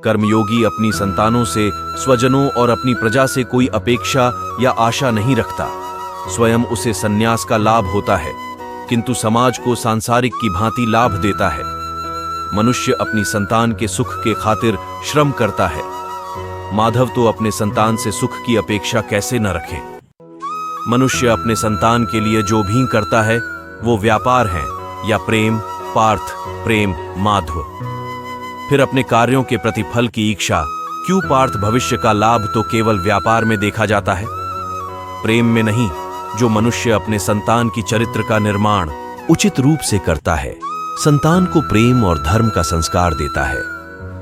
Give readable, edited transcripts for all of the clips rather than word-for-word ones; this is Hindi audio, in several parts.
कर्मयोगी अपनी संतानों से, स्वजनों और अपनी प्रजा से कोई अपेक्षा या आशा नहीं रखता। स्वयं उसे संन्यास का लाभ होता है, किंतु समाज को सांसारिक की भांति लाभ देता है। मनुष्य अपनी संतान के सुख के खातिर श्रम करता है। माधव तो अपने संतान से सुख की अपेक्षा कैसे न रखे। मनुष्य अपने संतान के लिए जो भी करता है वो व्यापार है या प्रेम, पार्थ, प्रेम, माधव। फिर अपने कार्यों के प्रतिफल की इच्छा क्यों? पार्थ, भविष्य का लाभ तो केवल व्यापार में देखा जाता है, प्रेम में नहीं। जो मनुष्य अपने संतान की चरित्र का निर्माण उचित रूप से करता है, संतान को प्रेम और धर्म का संस्कार देता है,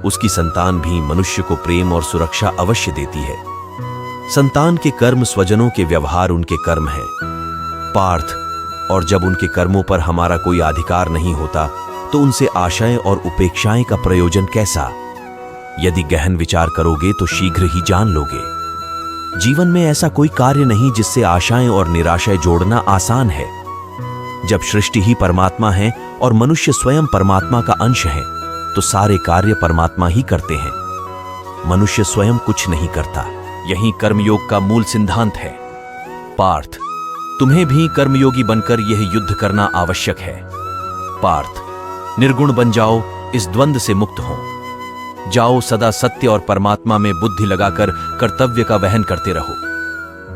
उसकी संतान भी मनुष्य को प्रेम और सुरक्षा अवश्य देती है। संतान के कर्म स्वजनों के व्यवहार उनके कर्म हैं, पार्थ। और जब उनके कर्मों पर हमारा कोई अधिकार नहीं होता तो उनसे आशाएं और उपेक्षाएं का प्रयोजन कैसा? यदि गहन विचार करोगे तो शीघ्र ही जान लोगे। जीवन में ऐसा कोई कार्य नहीं जिससे आशाएं और निराशाएं जोड़ना आसान है। जब सृष्टि ही परमात्मा है और मनुष्य स्वयं परमात्मा का अंश है, तो सारे कार्य परमात्मा ही करते हैं। मनुष्य स्वयं कुछ नहीं करता। यही कर्मयोग का मूल सिद्धांत है। पार्थ, तुम्हें भी कर्मयोगी बनकर यह युद्ध करना आवश्यक है। पार्थ, निर्गुण बन जाओ, इस द्वंद्व से मुक्त हो जाओ। सदा सत्य और परमात्मा में बुद्धि लगाकर कर्तव्य का वहन करते रहो।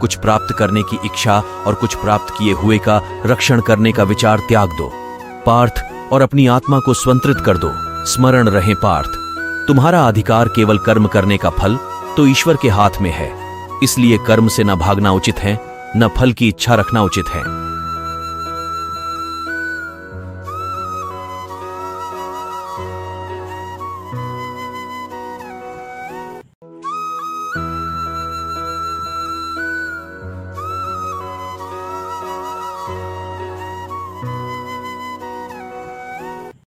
कुछ प्राप्त करने की इच्छा और कुछ प्राप्त किए हुए का रक्षण करने का विचार त्याग दो पार्थ, और अपनी आत्मा को स्वतंत्रित कर दो। स्मरण रहे पार्थ, तुम्हारा अधिकार केवल कर्म करने का, फल तो ईश्वर के हाथ में है। इसलिए कर्म से न भागना उचित है, न फल की इच्छा रखना उचित है।